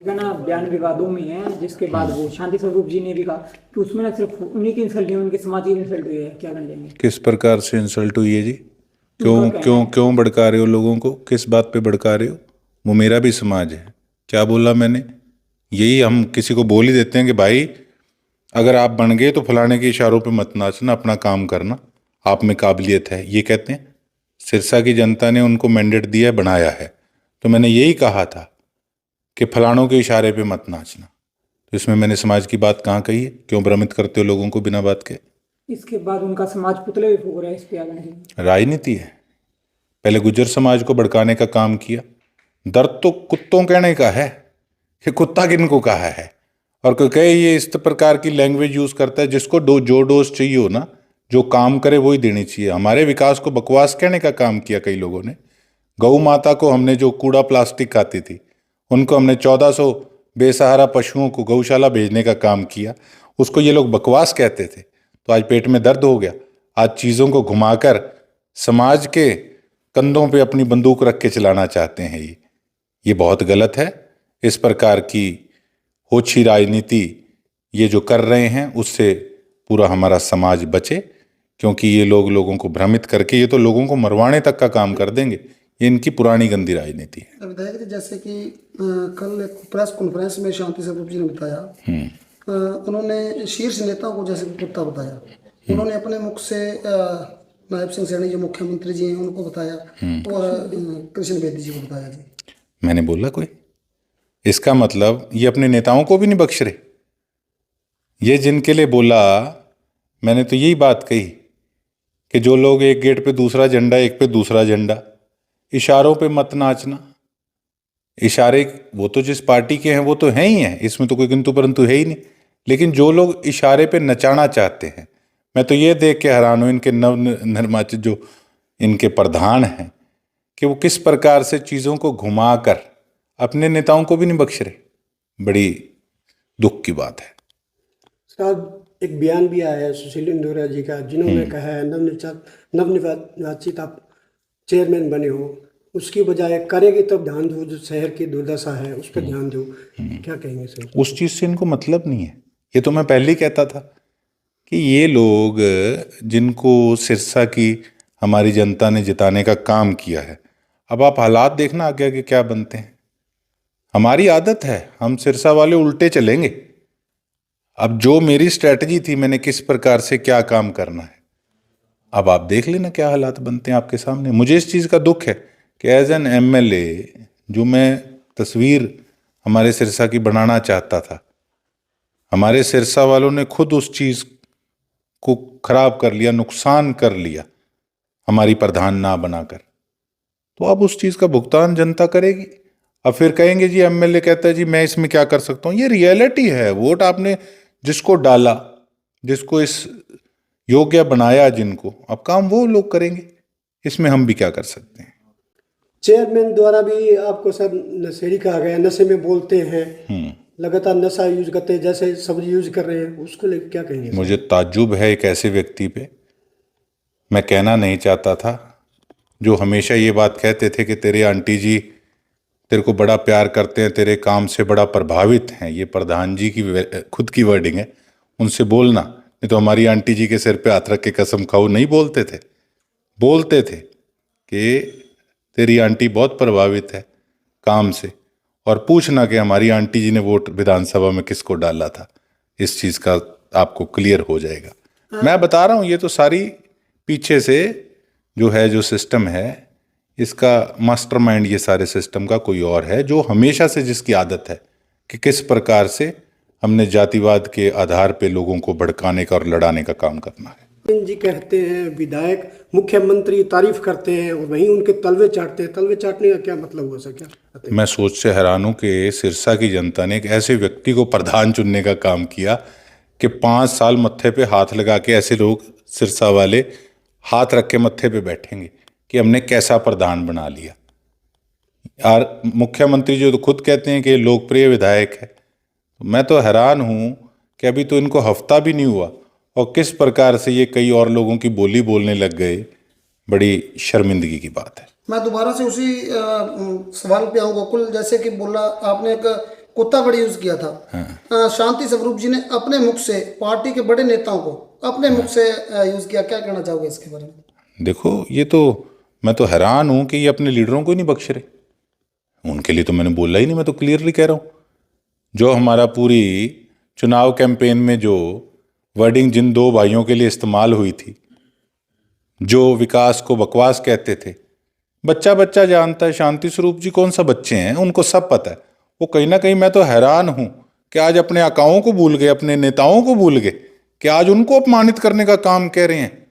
ना बयान विवादों में है, जिसके बाद वो शांति स्वरूप जी ने भी कहा कि उसमें ना सिर्फ उन्हीं की इंसल्ट नहीं, उनके समाज की इंसल्ट हुई है। क्या कर लेंगे? किस प्रकार से इंसल्ट हुई है जी? उनका क्यों कहना क्यों है। क्यों भड़का रहे हो लोगों को? किस बात पे भड़का रहे हो? वो मेरा भी समाज है। क्या बोला मैंने? यही हम किसी को बोल ही देते हैं कि भाई अगर आप बन गए तो फलाने के इशारों पे मत नाचना, अपना काम करना, आप में काबिलियत है, ये कहते हैं। सिरसा की जनता ने उनको मैंडेट दिया है, बनाया है। तो मैंने यही कहा था कि फलानों के इशारे पे मत नाचना। तो इसमें मैंने समाज की बात कहाँ कही है? क्यों भ्रमित करते हो लोगों को बिना बात के? इसके बाद उनका समाज पुतले भी फूक रहा है इस पे आगे से। राजनीति है। पहले गुज्जर समाज को भड़काने का काम किया। दर्द तो कुत्तों कहने का है कि कुत्ता किनको कहा है। और कोई कहे ये इस प्रकार की लैंग्वेज यूज करता है, जिसको जो डोज चाहिए हो ना, जो काम करे वही देनी चाहिए। हमारे विकास को बकवास कहने का काम किया कई लोगों ने। गौ माता को हमने जो कूड़ा प्लास्टिक खाती थी, उनको हमने 1400 बेसहारा पशुओं को गौशाला भेजने का काम किया। उसको ये लोग बकवास कहते थे, तो आज पेट में दर्द हो गया। आज चीज़ों को घुमाकर समाज के कंधों पे अपनी बंदूक रख के चलाना चाहते हैं। ये बहुत गलत है। इस प्रकार की होछी राजनीति ये जो कर रहे हैं, उससे पूरा हमारा समाज बचे। क्योंकि ये लोग लोगों को भ्रमित करके ये तो लोगों को मरवाने तक का काम कर देंगे। ये इनकी पुरानी गंदी राजनीति है। विधायक जी, जैसे कि कल एक प्रेस कॉन्फ्रेंस में शांति स्वरूप जी ने बताया, उन्होंने शीर्ष नेताओं को जैसे कुत्ता बताया। उन्होंने अपने मुख से नायब सिंह सैनी जो मुख्यमंत्री जी हैं उनको बताया, और कृष्ण बेदी जी को बताया जी। मैंने बोला कोई? इसका मतलब ये अपने नेताओं को भी नहीं बख्श रहे। ये जिनके लिए बोला, मैंने तो यही बात कही कि जो लोग एक गेट पे दूसरा झंडा, एक पे दूसरा झंडा, इशारों पे मत नाचना। इशारे वो तो जिस पार्टी के हैं वो तो हैं ही हैं, इसमें तो कोई किंतु परंतु है ही नहीं। लेकिन जो लोग इशारे पे नचाना चाहते हैं, मैं तो ये देख के हैरान हूं इनके नव निर्वाचित जो इनके प्रधान हैं कि वो किस प्रकार से चीज़ों को घुमाकर अपने नेताओं को भी नहीं बख्श रहे। बड़ी दुख की बात है। साहब, एक बयान भी आया है सुशील इंदौरा जी का, जिन्होंने कहा है नवनिर्वाचित आप चेयरमैन बने हो, उसकी बजाय करेगी तब ध्यान दो, जो शहर की दुर्दशा है उस पर ध्यान दो। क्या कहेंगे सर? उस चीज़ से इनको मतलब नहीं है। ये तो मैं पहले ही कहता था कि ये लोग जिनको सिरसा की हमारी जनता ने जिताने का काम किया है, अब आप हालात देखना आगे आगे क्या बनते हैं। हमारी आदत है, हम सिरसा वाले उल्टे चलेंगे। अब जो मेरी स्ट्रैटेजी थी, मैंने किस प्रकार से क्या काम करना है, अब आप देख लेना क्या हालात बनते हैं आपके सामने। मुझे इस चीज़ का दुख है कि एज एन एमएलए जो मैं तस्वीर हमारे सिरसा की बनाना चाहता था, हमारे सिरसा वालों ने खुद उस चीज़ को खराब कर लिया, नुकसान कर लिया हमारी प्रधान ना बनाकर। तो अब उस चीज़ का भुगतान जनता करेगी। अब फिर कहेंगे जी एमएलए कहता है जी मैं इसमें क्या कर सकता हूँ। ये रियलिटी है। वोट आपने जिसको डाला, जिसको इस योग्य बनाया, जिनको, अब काम वो लोग करेंगे। इसमें हम भी क्या कर सकते हैं। चेयरमैन द्वारा भी आपको सर नशेड़ी कहा गया, नशे में बोलते हैं, लगातार नशा यूज करते हैं, जैसे सब्जी यूज कर रहे हैं, उसको लेकर क्या कहेंगे सर? मुझे ताज्जुब है एक ऐसे व्यक्ति पे। मैं कहना नहीं चाहता था, जो हमेशा ये बात कहते थे कि तेरे आंटी जी तेरे को बड़ा प्यार करते हैं, तेरे काम से बड़ा प्रभावित हैं। ये प्रधान जी की खुद की वर्डिंग है। उनसे बोलना, नहीं तो हमारी आंटी जी के सिर पे हाथ रख के कसम खाओ। नहीं बोलते थे, बोलते थे कि तेरी आंटी बहुत प्रभावित है काम से। और पूछना कि हमारी आंटी जी ने वोट विधानसभा में किसको डाला था, इस चीज़ का आपको क्लियर हो जाएगा। मैं बता रहा हूँ, ये तो सारी पीछे से जो है, जो सिस्टम है, इसका मास्टरमाइंड ये सारे सिस्टम का कोई और है, जो हमेशा से जिसकी आदत है कि किस प्रकार से हमने जातिवाद के आधार पे लोगों को भड़काने का और लड़ाने का काम करना है। जी कहते हैं विधायक मुख्यमंत्री तारीफ करते हैं और वहीं उनके तलवे चाटते हैं। तलवे चाटने का क्या मतलब हो सके? मैं सोच से हैरान हूं कि सिरसा की जनता ने एक ऐसे व्यक्ति को प्रधान चुनने का काम किया कि 5 साल मत्थे पे हाथ लगा के ऐसे लोग सिरसा वाले हाथ रख के मत्थे पे बैठेंगे कि हमने कैसा प्रधान बना लिया। यार मुख्यमंत्री जो तो खुद कहते हैं कि लोकप्रिय विधायक है। तो मैं तो हैरान हूं कि अभी तो इनको हफ्ता भी नहीं हुआ और किस प्रकार से ये कई और लोगों की बोली बोलने लग गए। बड़ी शर्मिंदगी की बात है। मैं दोबारा से उसी सवाल पे आऊँ गोकुल, जैसे कि बोला आपने, एक कुत्ता वर्ड यूज किया था। शांति स्वरूप जी ने अपने मुख से पार्टी के बड़े नेताओं को अपने मुख से यूज किया, क्या कहना चाहोगे इसके बारे में? देखो, ये तो मैं तो हैरान हूं कि ये अपने लीडरों को ही नहीं बख्श रहे। उनके लिए तो मैंने बोला ही नहीं, मैं तो क्लियरली कह रहा हूं। जो हमारा पूरी चुनाव कैंपेन में जो वर्डिंग जिन दो भाइयों के लिए इस्तेमाल हुई थी, जो विकास को बकवास कहते थे, बच्चा बच्चा जानता है। शांति स्वरूप जी कौन सा बच्चे हैं, उनको सब पता है। वो कहीं ना कहीं, मैं तो हैरान हूं कि आज अपने आकाओं को भूल गए, अपने नेताओं को भूल गए, कि आज उनको अपमानित करने का काम कह रहे हैं।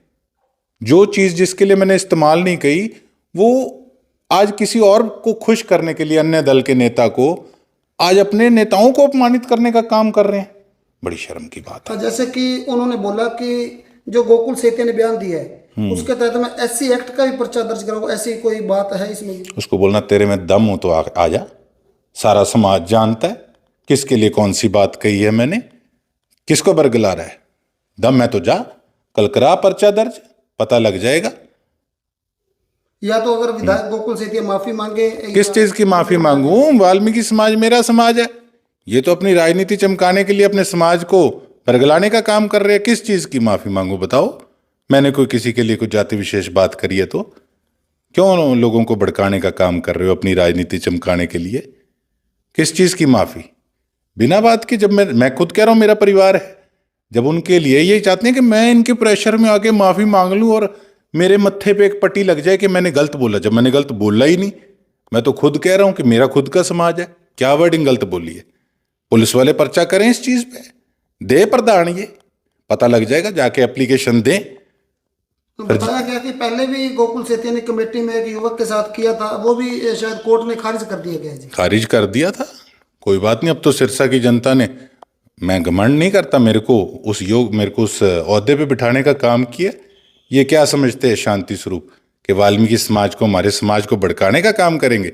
जो चीज जिसके लिए मैंने इस्तेमाल नहीं कही, वो आज किसी और को खुश करने के लिए, अन्य दल के नेता को, आज अपने नेताओं को अपमानित करने का काम कर रहे हैं। बड़ी शर्म की बात है। जैसे कि उन्होंने बोला कि जो गोकुल सेतिया ने बयान दिया है उसके तहत मैं एससी एक्ट का भी पर्चा दर्ज कराऊंगा, ऐसी कोई बात है इसमें? उसको बोलना तेरे में दम हो तो आ जा। सारा समाज जानता है किसके लिए कौन सी बात कही है मैंने, किसको बरगला रहा है। दम है तो जा, कल करा पर्चा दर्ज, पता लग जाएगा। या तो अगर विधायक गोकुल सेतिया माफी मांगे, किस चीज की माफी मांगू? वाल्मीकि समाज मेरा समाज है। ये तो अपनी राजनीति चमकाने के लिए अपने समाज को बरगलाने का काम कर रहे हैं। किस चीज की माफी मांगू बताओ? मैंने कोई किसी के लिए कोई जाति विशेष बात करी है तो क्यों लोगों को भड़काने का काम कर रहे हो अपनी राजनीति चमकाने के लिए? किस चीज की माफी? बिना बात की। जब मैं खुद कह रहा हूं मेरा परिवार है, जब उनके लिए यही चाहते हैं कि मैं इनके प्रेशर में आके माफी मांग लूं और मेरे मत्थे पे एक पट्टी लग जाए कि मैंने गलत बोला, जब मैंने गलत बोला ही नहीं। मैं तो खुद कह रहा हूं कि मेरा खुद का समाज है, क्या वर्डिंग गलत बोली है? पुलिस वाले पर्चा करें इस चीज पे, दे प्रधान, ये पता लग जाएगा, जाके एप्लीकेशन दें। तो बताया गया कि पहले भी गोकुल सेतिया ने कमेटी में एक युवक के साथ किया था, वो भी शायद कोर्ट ने खारिज कर दिया गया जी। खारिज कर दिया था, कोई बात नहीं। अब तो सिरसा की जनता ने, मैं घमंड नहीं करता, मेरे को उस ओहदे पे बिठाने का काम किया। ये क्या समझते हैं शांति स्वरूप कि वाल्मीकि समाज को, हमारे समाज को भड़काने का काम करेंगे?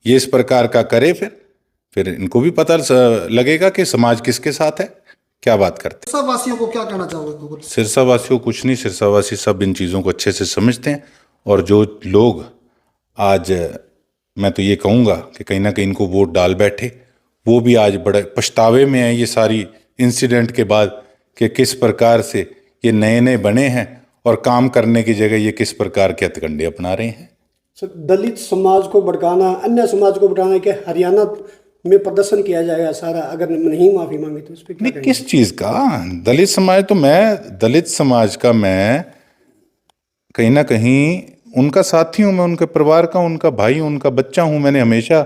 ये इस प्रकार का करे, फिर इनको भी पता लगेगा कि समाज किसके साथ है, क्या बात करते। सब वासियों को क्या कहना चाहोगे गोकुल? सिरसा वासियों को कुछ नहीं, सिरसा वासी सब इन चीज़ों को अच्छे से समझते हैं। और जो लोग आज, मैं तो ये कहूँगा कि कहीं ना कहीं इनको वोट डाल बैठे, वो भी आज बड़े पछतावे में है ये सारी इंसिडेंट के बाद, कि किस प्रकार से ये नए नए बने हैं और काम करने की जगह ये किस प्रकार के हथकंडे अपना रहे हैं। दलित समाज को भड़काना, अन्य समाज को भड़काना, कि हरियाणा में प्रदर्शन किया जाएगा सारा अगर नहीं माफी मांगी तो? उस पर नहीं, किस चीज़ का दलित समाज? तो मैं दलित समाज का, मैं कहीं ना कहीं उनका साथी हूं, मैं उनके परिवार का, उनका भाई हूं, उनका बच्चा हूं। मैंने हमेशा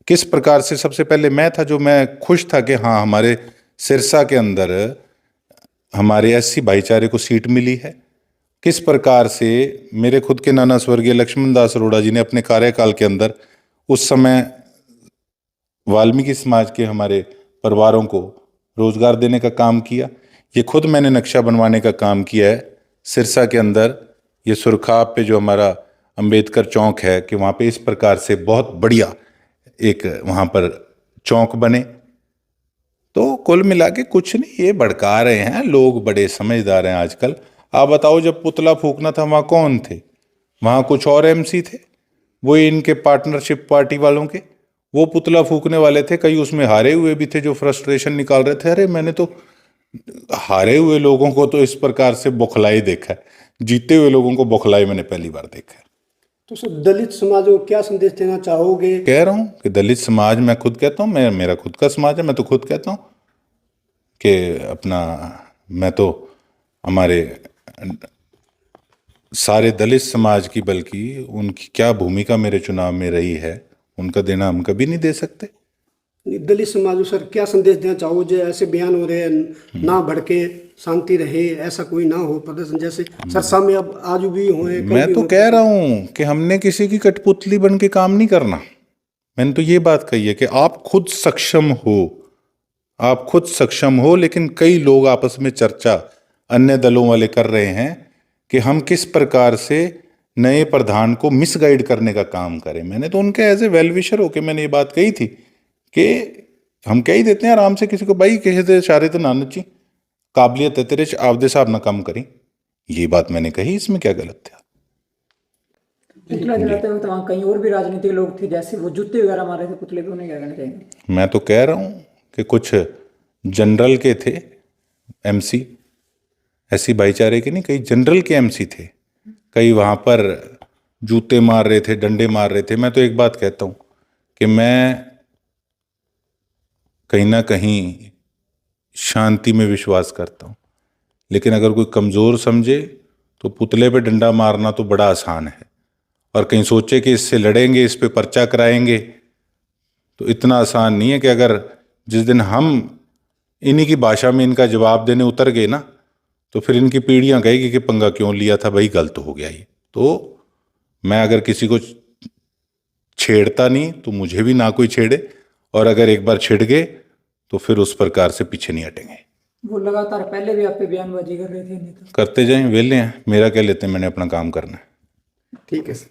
किस प्रकार से, सबसे पहले मैं था जो मैं खुश था कि हाँ, हमारे सिरसा के अंदर हमारे एससी भाईचारे को सीट मिली है। किस प्रकार से मेरे खुद के नाना स्वर्गीय लक्ष्मण दास अरोड़ा जी ने अपने कार्यकाल के अंदर उस समय वाल्मीकि समाज के हमारे परिवारों को रोजगार देने का काम किया। ये खुद मैंने नक्शा बनवाने का काम किया है सिरसा के अंदर। ये सुरखाब पे जो हमारा अंबेडकर चौक है, कि वहाँ पे इस प्रकार से बहुत बढ़िया एक वहाँ पर चौक बने। तो कुल मिला के कुछ नहीं, ये भड़का रहे हैं लोग, बड़े समझदार हैं आजकल। आप बताओ, जब पुतला फूकना था वहाँ कौन थे? वहाँ कुछ और एमसी थे, वो इनके पार्टनरशिप पार्टी वालों के, वो पुतला फूकने वाले थे। कई उसमें हारे हुए भी थे जो फ्रस्ट्रेशन निकाल रहे थे। अरे मैंने तो हारे हुए लोगों को तो इस प्रकार से बौखलाई देखा है, जीते हुए लोगों को बौखलाई मैंने पहली बार देखा है। तो सर, दलित समाज को क्या संदेश देना चाहोगे? कह रहा हूँ कि दलित समाज, मैं खुद कहता हूँ, मेरा खुद का समाज है। मैं तो खुद कहता हूँ कि अपना, मैं तो हमारे सारे दलित समाज की, बल्कि उनकी क्या भूमिका मेरे चुनाव में रही है, उनका देना हम कभी नहीं दे सकते। दलित समाज को सर क्या संदेश देना चाहोगे? ऐसे बयान हो रहे हैं, ना भड़के, शांति रहे, ऐसा कोई ना हो प्रदर्शन जैसे सरसा में अब आज भी हुए। मैं तो कह रहा हूं कि हमने किसी की कठपुतली बन के काम नहीं करना। मैंने तो ये बात कही है कि आप खुद सक्षम हो, आप खुद सक्षम हो। लेकिन कई लोग आपस में चर्चा अन्य दलों वाले कर रहे हैं कि हम किस प्रकार से नए प्रधान को मिसगाइड करने का काम करें। मैंने तो उनके एज ए वेल विशर होकर मैंने ये बात कही थी कि हम कह ही देते हैं आराम से किसी को, भाई किसी दे इशारे तो ना नची, काबिलियत है तेरे च, आपदे साहब ना काम करी। ये बात मैंने कही, इसमें क्या गलत था? पुतला जलाते वक्त वहाँ कहीं और भी राजनीतिक लोग थे, जैसे वो जूते वगैरह मार रहे थे पुतले पे, उन्हें क्या कहना चाहिए? मैं तो कह रहा हूँ कि कुछ जनरल के थे एमसी, ऐसी भाईचारे के नहीं, कई जनरल के एमसी थे, कई वहाँ पर जूते मार रहे थे, डंडे मार रहे थे। मैं तो एक बात कहता हूँ कि मैं कहीं ना कहीं शांति में विश्वास करता हूँ, लेकिन अगर कोई कमज़ोर समझे तो पुतले पे डंडा मारना तो बड़ा आसान है, और कहीं सोचे कि इससे लड़ेंगे, इस पे पर्चा कराएंगे, तो इतना आसान नहीं है। कि अगर जिस दिन हम इन्हीं की भाषा में इनका जवाब देने उतर गए ना, तो फिर इनकी पीढ़ियां कहेगी कि पंगा क्यों लिया था भाई, गलत हो गया ये। तो मैं अगर किसी को छेड़ता नहीं तो मुझे भी ना कोई छेड़े, और अगर एक बार छिड़ गए तो फिर उस प्रकार से पीछे नहीं हटेंगे। वो लगातार पहले भी आप पे बयानबाजी कर रहे थे नेता। करते जाएं, वेले हैं, मेरा क्या लेते हैं, मैंने अपना काम करना है। ठीक है सर।